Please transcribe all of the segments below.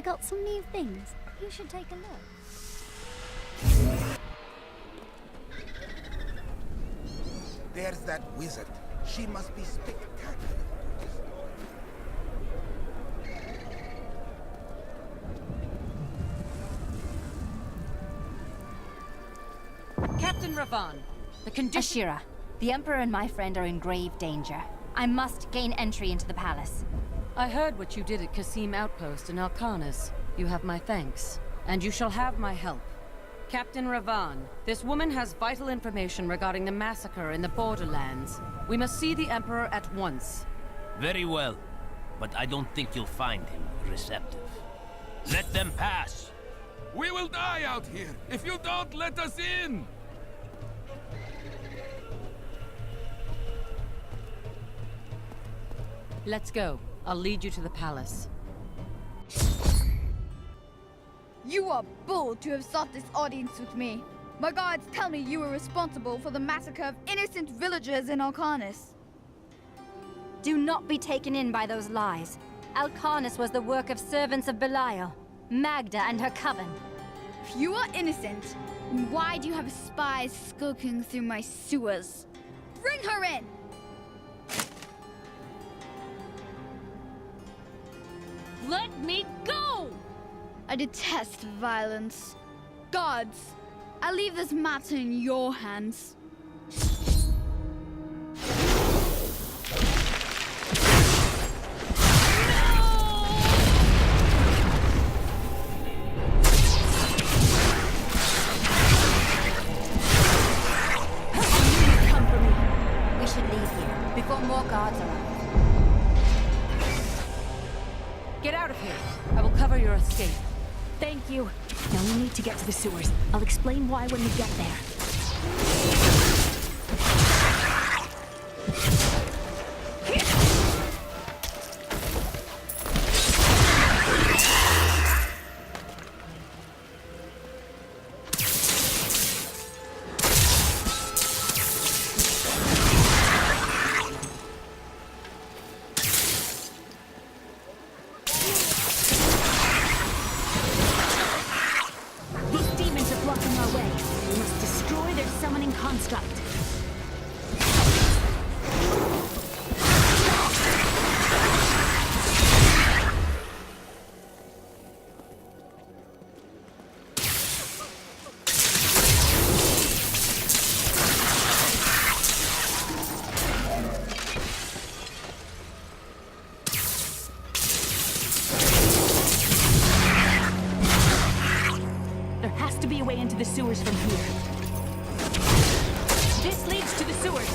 got some new things. You should take a look. There's that wizard. She must be spectacular. Captain Ravan, the condition... Ashira, the Emperor and my friend are in grave danger. I must gain entry into the palace. I heard what you did at Qasim Outpost in Alcanis. You have my thanks, and you shall have my help. Captain Ravan, this woman has vital information regarding the massacre in the Borderlands. We must see the Emperor at once. Very well, but I don't think you'll find him receptive. Let them pass! We will die out here if you don't let us in! Let's go. I'll lead you to the palace. You are bold to have sought this audience with me. My guards tell me you were responsible for the massacre of innocent villagers in Alcanis. Do not be taken in by those lies. Alcanis was the work of servants of Belial, Magda and her coven. If you are innocent, then why do you have spies skulking through my sewers? Bring her in! Let me go! I detest violence. Guards, I leave this matter in your hands. Come for me. We should leave here before more guards arrive. Get out of here. I will cover your escape. Thank you. Now we need to get to the sewers. I'll explain why when we get there. Into the sewers from here. This leads to the sewers.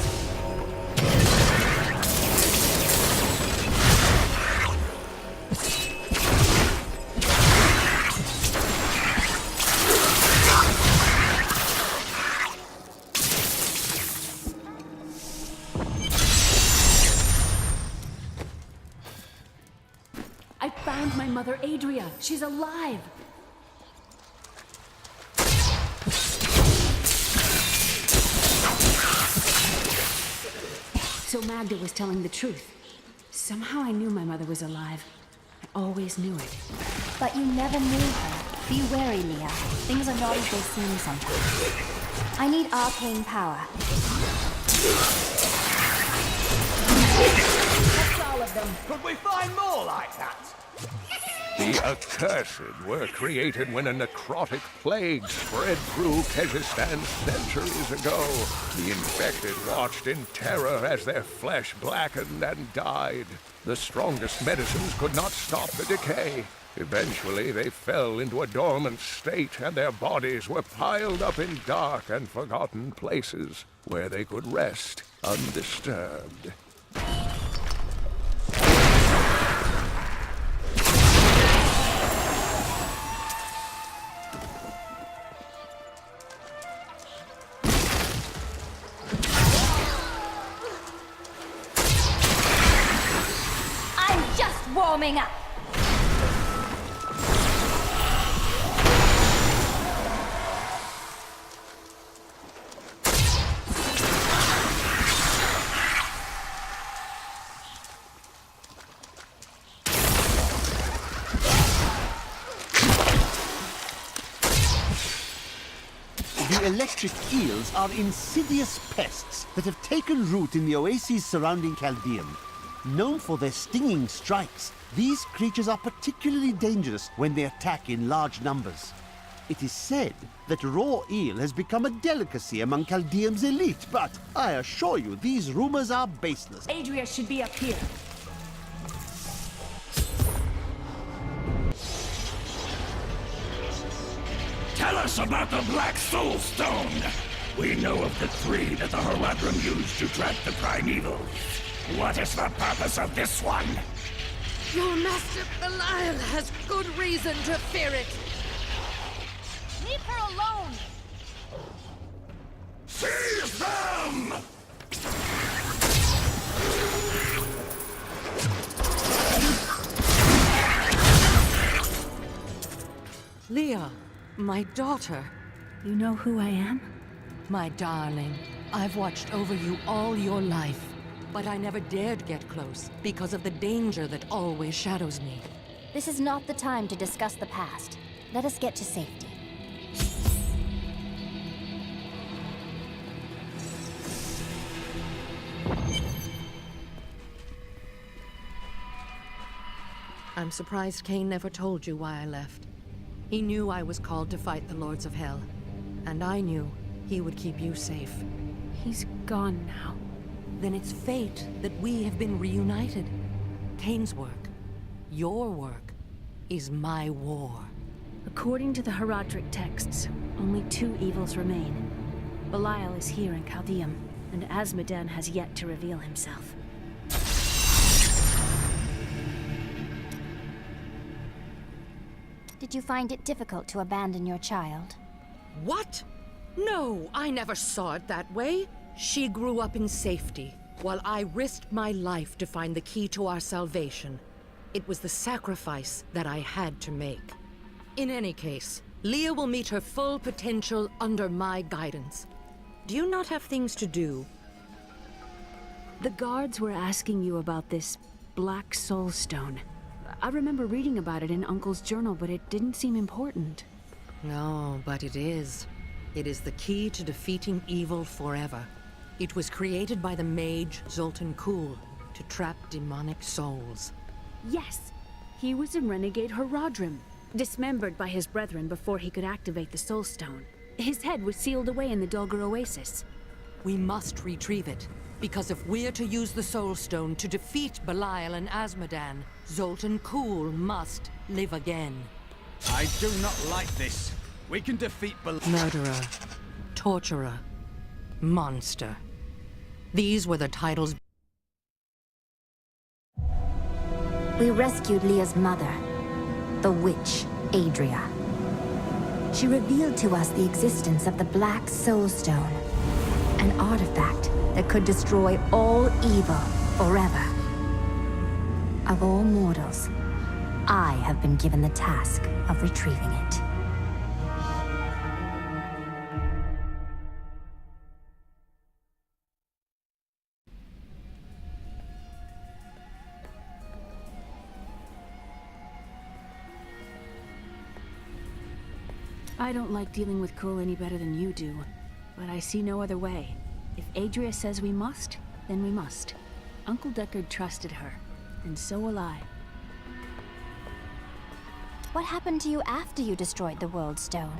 I found my mother, Adria. She's alive. So Magda was telling the truth. Somehow I knew my mother was alive. I always knew it. But you never knew her. Be wary, Leah. Things are not as they seem sometimes. I need arcane power. That's all of them. Could we find more like that? The accursed were created when a necrotic plague spread through Kyrgyzstan centuries ago. The infected watched in terror as their flesh blackened and died. The strongest medicines could not stop the decay. Eventually, they fell into a dormant state, and their bodies were piled up in dark and forgotten places where they could rest undisturbed. Warming up. electric eels are insidious pests that have taken root in the oases surrounding Caldeum. Known for their stinging strikes, these creatures are particularly dangerous when they attack in large numbers. It is said that raw eel has become a delicacy among Caldeum's elite, but I assure you these rumors are baseless. Adria should be up here. Tell us about the Black Soul Stone! We know of the 3 that the Horadrim used to trap the primeval. What is the purpose of this one? Your master Belial has good reason to fear it. Leave her alone! Seize them! Leah, my daughter. You know who I am? My darling, I've watched over you all your life, but I never dared get close because of the danger that always shadows me. This is not the time to discuss the past. Let us get to safety. I'm surprised Cain never told you why I left. He knew I was called to fight the Lords of Hell, and I knew he would keep you safe. He's gone now. Then it's fate that we have been reunited. Cain's work, your work, is my war. According to the Horadric texts, only 2 evils remain. Belial is here in Caldeum, and Azmodan has yet to reveal himself. Did you find it difficult to abandon your child? What? No, I never saw it that way. She grew up in safety, while I risked my life to find the key to our salvation. It was the sacrifice that I had to make. In any case, Leah will meet her full potential under my guidance. Do you not have things to do? The guards were asking you about this Black Soul Stone. I remember reading about it in Uncle's journal, but it didn't seem important. No, but it is. It is the key to defeating evil forever. It was created by the mage Zoltan Kuhl to trap demonic souls. Yes, he was a renegade Horadrim, dismembered by his brethren before he could activate the Soul Stone. His head was sealed away in the Dulgar Oasis. We must retrieve it, because if we're to use the Soul Stone to defeat Belial and Azmodan, Zoltan Kuhl must live again. I do not like this. We can defeat Murderer, torturer, monster. These were the titles. We rescued Leah's mother, the witch, Adria. She revealed to us the existence of the Black Soul Stone, an artifact that could destroy all evil forever. Of all mortals, I have been given the task of retrieving it. I don't like dealing with Kuhl any better than you do, but I see no other way. If Adria says we must, then we must. Uncle Deckard trusted her, and so will I. What happened to you after you destroyed the World Stone?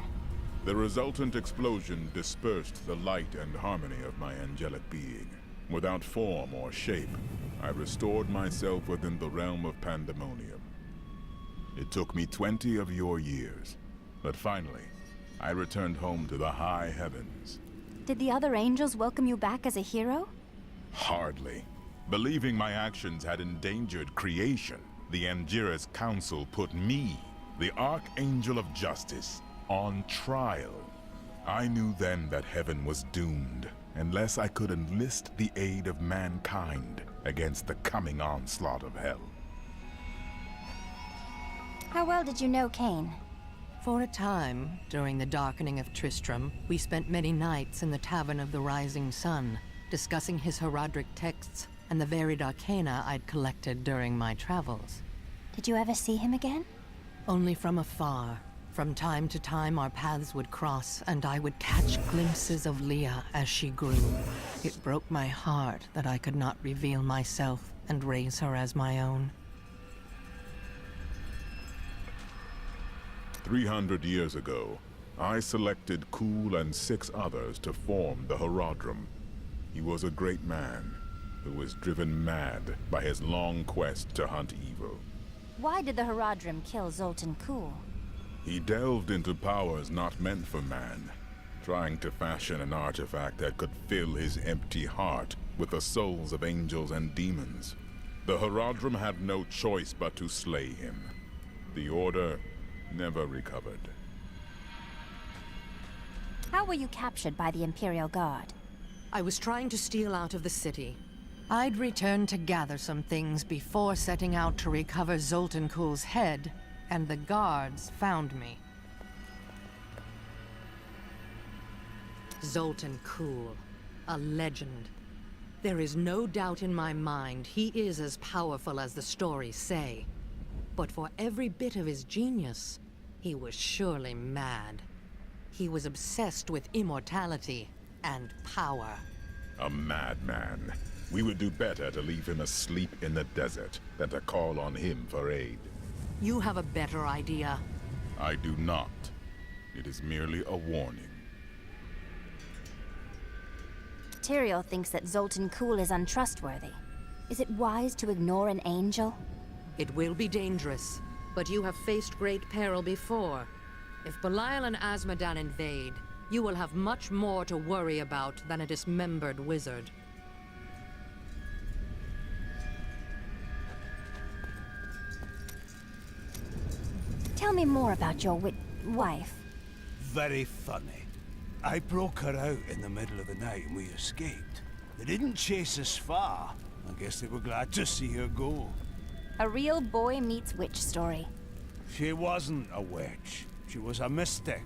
The resultant explosion dispersed the light and harmony of my angelic being. Without form or shape, I restored myself within the realm of pandemonium. It took me 20 of your years, but finally, I returned home to the high heavens. Did the other angels welcome you back as a hero? Hardly. Believing my actions had endangered creation, the Angiras Council put me, the Archangel of Justice, on trial. I knew then that heaven was doomed, unless I could enlist the aid of mankind against the coming onslaught of hell. How well did you know Cain? For a time, during the darkening of Tristram, we spent many nights in the Tavern of the Rising Sun, discussing his Horadric texts and the varied arcana I'd collected during my travels. Did you ever see him again? Only from afar, From time to time, our paths would cross, and I would catch glimpses of Leah as she grew. It broke my heart that I could not reveal myself and raise her as my own. 300 years ago, I selected Kul and 6 others to form the Horadrim. He was a great man who was driven mad by his long quest to hunt evil. Why did the Horadrim kill Zoltan Kulle? He delved into powers not meant for man, trying to fashion an artifact that could fill his empty heart with the souls of angels and demons. The Horadrim had no choice but to slay him. The Order never recovered. How were you captured by the Imperial Guard? I was trying to steal out of the city. I'd returned to gather some things before setting out to recover Zoltan Kulle's head, and the guards found me. Zoltan Kulle, a legend. There is no doubt in my mind he is as powerful as the stories say. But for every bit of his genius, he was surely mad. He was obsessed with immortality and power. A madman. We would do better to leave him asleep in the desert than to call on him for aid. You have a better idea. I do not. It is merely a warning. Tyrael thinks that Zoltan Kulle is untrustworthy. Is it wise to ignore an angel? It will be dangerous, but you have faced great peril before. If Belial and Azmodan invade, you will have much more to worry about than a dismembered wizard. Tell me more about your wife. Very funny. I broke her out in the middle of the night and we escaped. They didn't chase us far. I guess they were glad to see her go. A real boy meets witch story. She wasn't a witch. She was a mystic.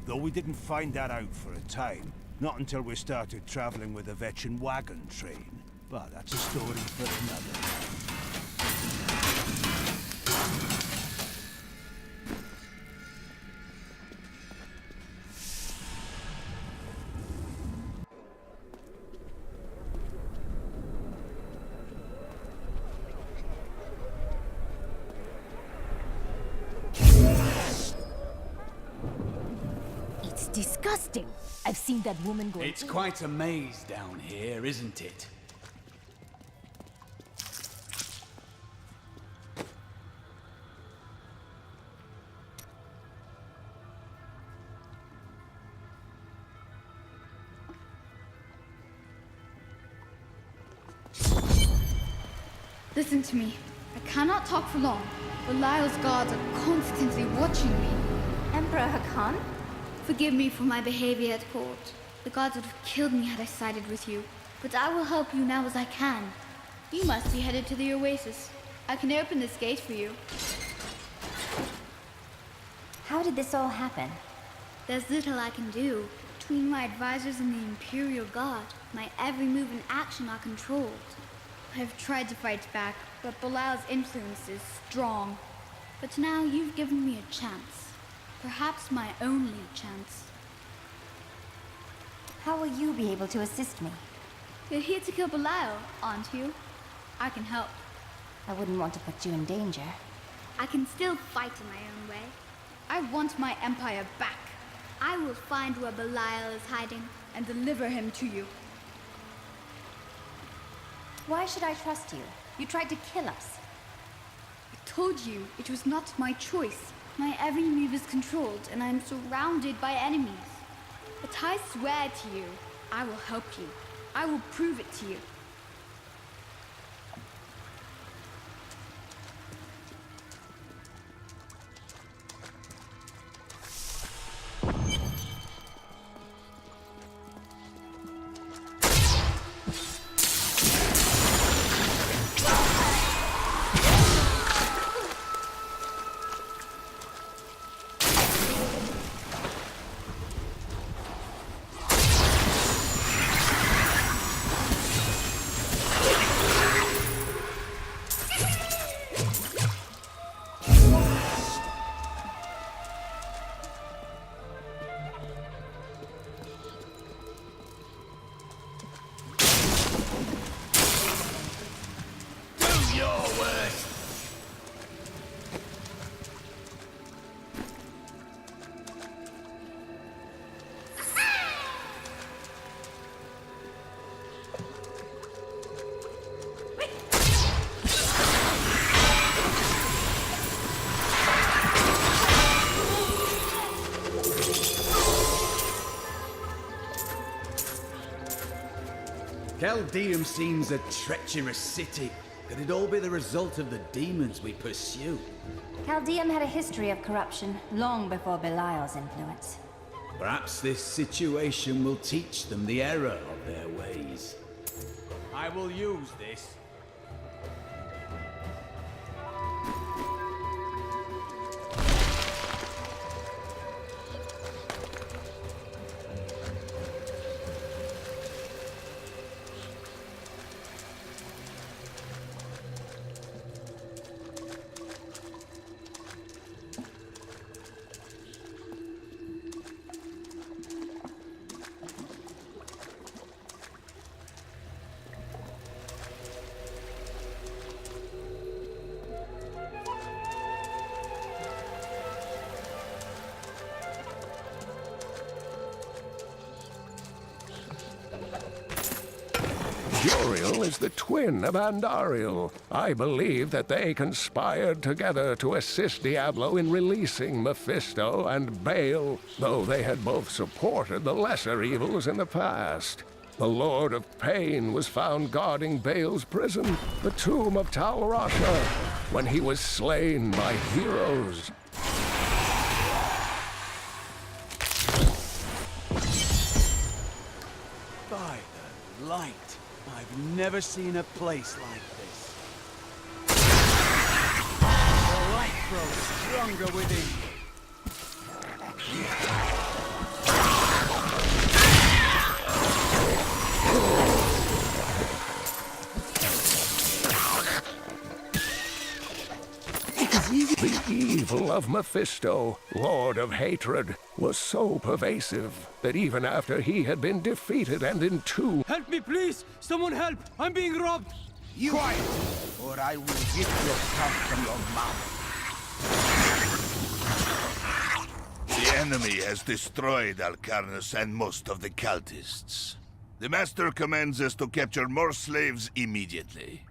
Though we didn't find that out for a time. Not until we started traveling with the Vetchin wagon train. But that's a story for another time. Disgusting! I've seen that woman go. It's quite a maze down here, isn't it? Listen to me. I cannot talk for long. Belial's guards are constantly watching me. Emperor Hakan? Forgive me for my behavior at court. The gods would have killed me had I sided with you. But I will help you now as I can. You must be headed to the Oasis. I can open this gate for you. How did this all happen? There's little I can do. Between my advisors and the Imperial Guard, my every move and action are controlled. I've tried to fight back, but Belial's influence is strong. But now you've given me a chance. Perhaps my only chance. How will you be able to assist me? You're here to kill Belial, aren't you? I can help. I wouldn't want to put you in danger. I can still fight in my own way. I want my empire back. I will find where Belial is hiding and deliver him to you. Why should I trust you? You tried to kill us. I told you it was not my choice. My every move is controlled, and I am surrounded by enemies. But I swear to you, I will help you. I will prove it to you. your worst. Caldeum seems a treacherous city. Could it all be the result of the demons we pursue? Caldeum had a history of corruption long before Belial's influence. Perhaps this situation will teach them the error of their ways. I will use this. Uriel is the twin of Andariel. I believe that they conspired together to assist Diablo in releasing Mephisto and Baal, though they had both supported the lesser evils in the past. The Lord of Pain was found guarding Baal's prison, the tomb of Tal Rasha, when he was slain by heroes. By the light. I've never seen a place like this. The light grows stronger within me. The evil of Mephisto, Lord of Hatred, was so pervasive that even after he had been defeated and entombed... Help me, please! Someone help! I'm being robbed! You quiet, or I will rip your tongue from your mouth. The enemy has destroyed Alcarnus and most of the cultists. The Master commands us to capture more slaves immediately.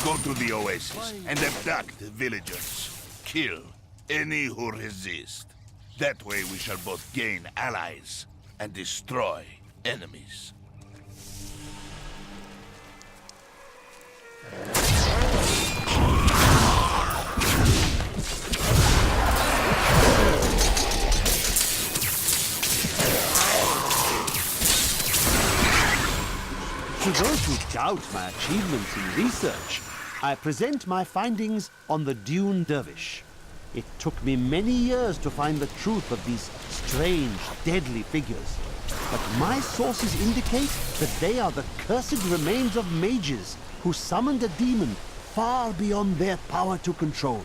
Go to the oasis and abduct the villagers. Kill any who resist. That way we shall both gain allies and destroy enemies. To those who doubt my achievements in research, I present my findings on the Dune Dervish. It took me many years to find the truth of these strange, deadly figures. But my sources indicate that they are the cursed remains of mages who summoned a demon far beyond their power to control.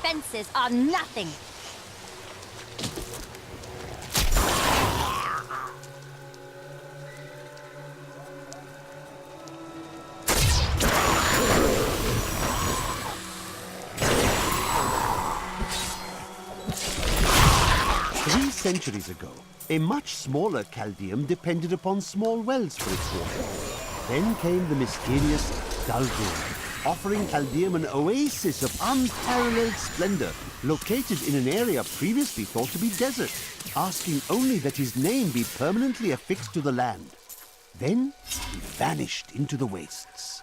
Defenses are nothing. Centuries ago, a much smaller Caldeum depended upon small wells for its water. Then came the mysterious Dulgul, offering Caldeum an oasis of unparalleled splendor, located in an area previously thought to be desert, asking only that his name be permanently affixed to the land. Then he vanished into the wastes.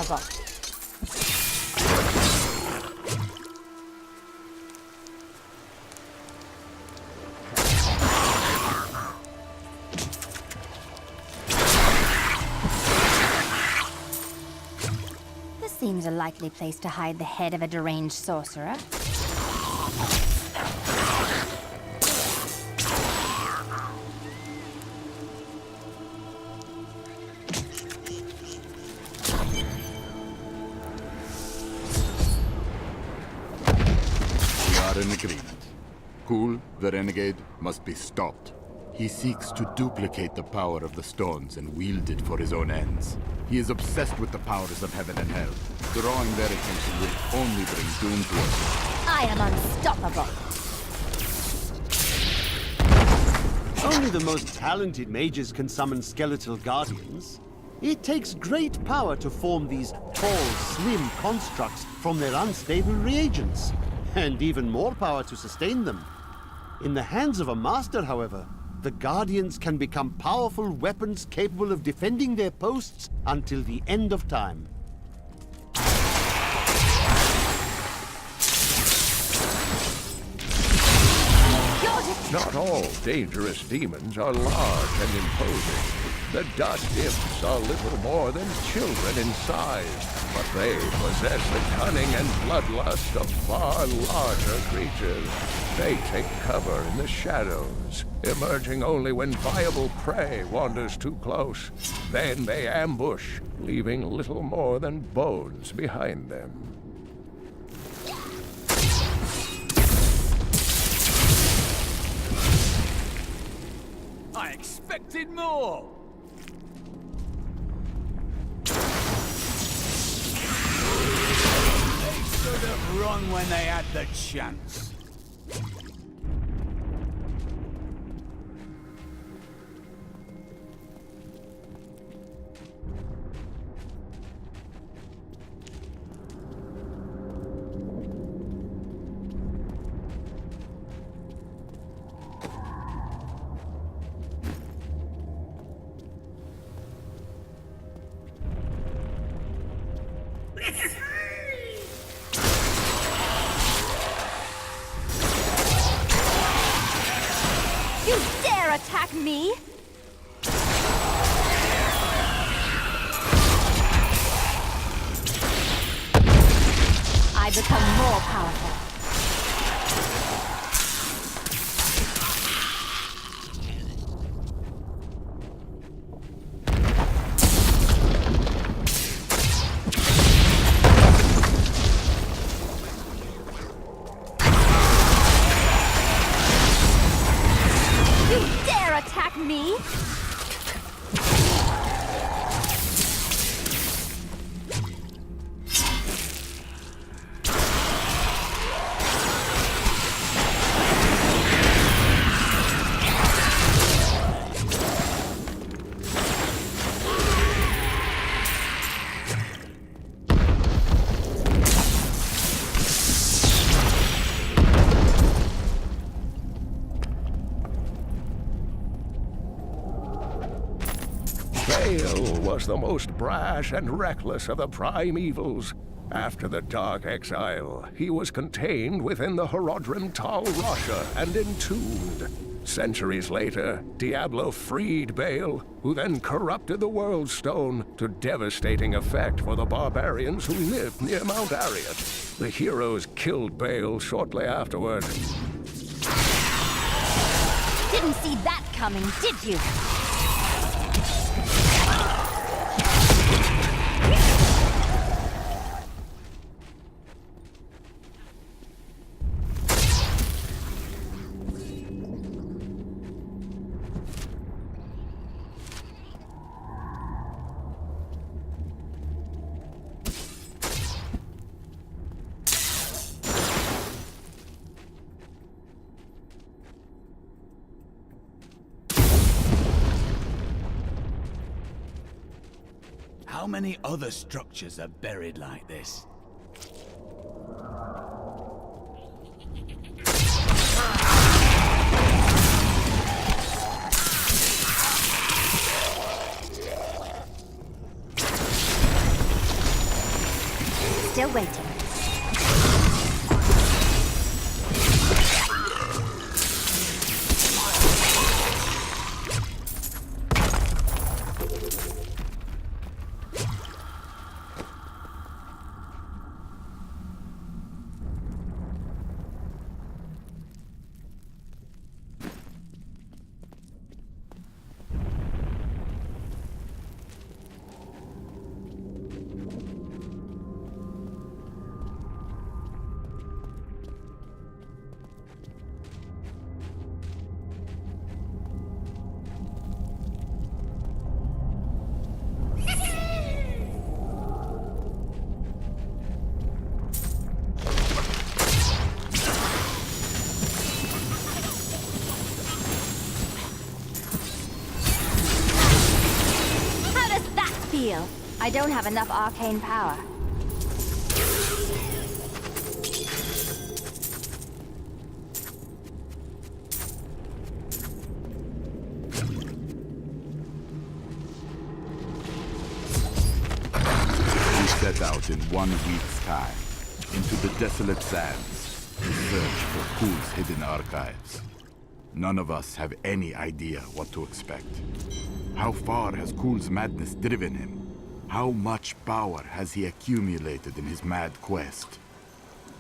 unstoppable. This seems a likely place to hide the head of a deranged sorcerer. In agreement. Kul, the renegade, must be stopped. He seeks to duplicate the power of the stones and wield it for his own ends. He is obsessed with the powers of heaven and hell. Drawing their attention will only bring doom to us. I am unstoppable. Only the most talented mages can summon skeletal guardians. It takes great power to form these tall, slim constructs from their unstable reagents. And even more power to sustain them. In the hands of a master, however, the Guardians can become powerful weapons capable of defending their posts until the end of time. Not all dangerous demons are large and imposing. The dust imps are little more than children in size, but they possess the cunning and bloodlust of far larger creatures. They take cover in the shadows, emerging only when viable prey wanders too close. Then they ambush, leaving little more than bones behind them. I expected more! They should have run when they had the chance. You dare attack me? I become more powerful. Attack me? Bale was the most brash and reckless of the primevals. After the Dark Exile, he was contained within the Horodrim Tal Rasha and entombed. Centuries later, Diablo freed Bale, who then corrupted the World Stone to devastating effect for the barbarians who lived near Mount Ariat. The heroes killed Bale shortly afterward. Didn't see that coming, did you? How many other structures are buried like this? deal. I don't have enough arcane power. We set out in 1 week's time, into the desolate sands, to search for Kul's hidden archives. None of us have any idea what to expect. How far has Kul's madness driven him? How much power has he accumulated in his mad quest?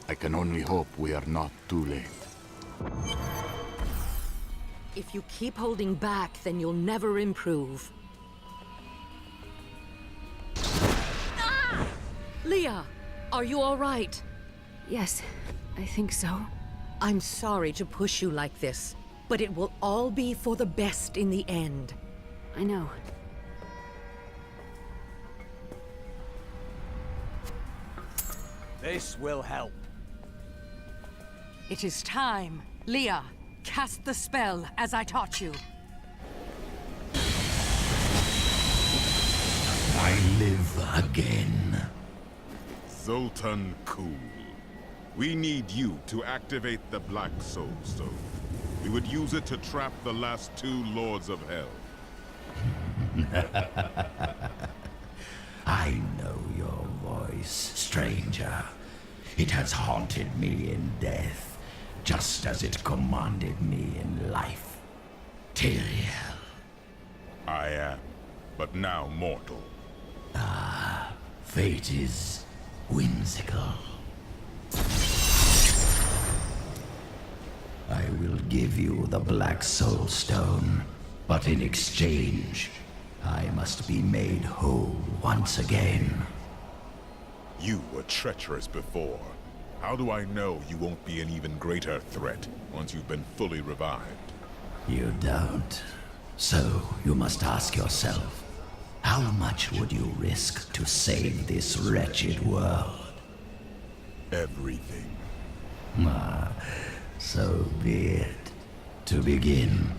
I can only hope we are not too late. If you keep holding back, then you'll never improve. Ah! Leah, are you all right? Yes, I think so. I'm sorry to push you like this, but it will all be for the best in the end. I know. This will help. It is time. Leah, cast the spell as I taught you. I live again. Zoltan Kul. We need you to activate the Black Soul Stone. We would use it to trap the last 2 Lords of Hell. I know your voice, stranger. It has haunted me in death, just as it commanded me in life. Tyrael. I am, but now mortal. Ah, fate is whimsical. I will give you the Black Soul Stone, but in exchange, I must be made whole once again. You were treacherous before. How do I know you won't be an even greater threat once you've been fully revived? You don't. So you must ask yourself, how much would you risk to save this wretched world? Everything. Ah, so be it. To begin,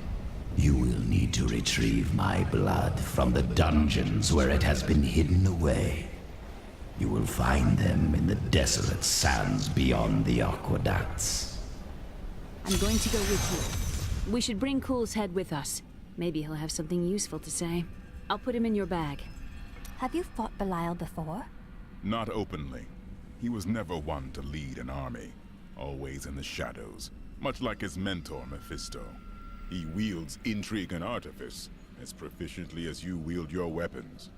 you will need to retrieve my blood from the dungeons where it has been hidden away. You will find them in the desolate sands beyond the aqueducts. I'm going to go with you. We should bring Kul's head with us. Maybe he'll have something useful to say. I'll put him in your bag. Have you fought Belial before? Not openly. He was never one to lead an army. Always in the shadows, much like his mentor, Mephisto. He wields intrigue and artifice as proficiently as you wield your weapons.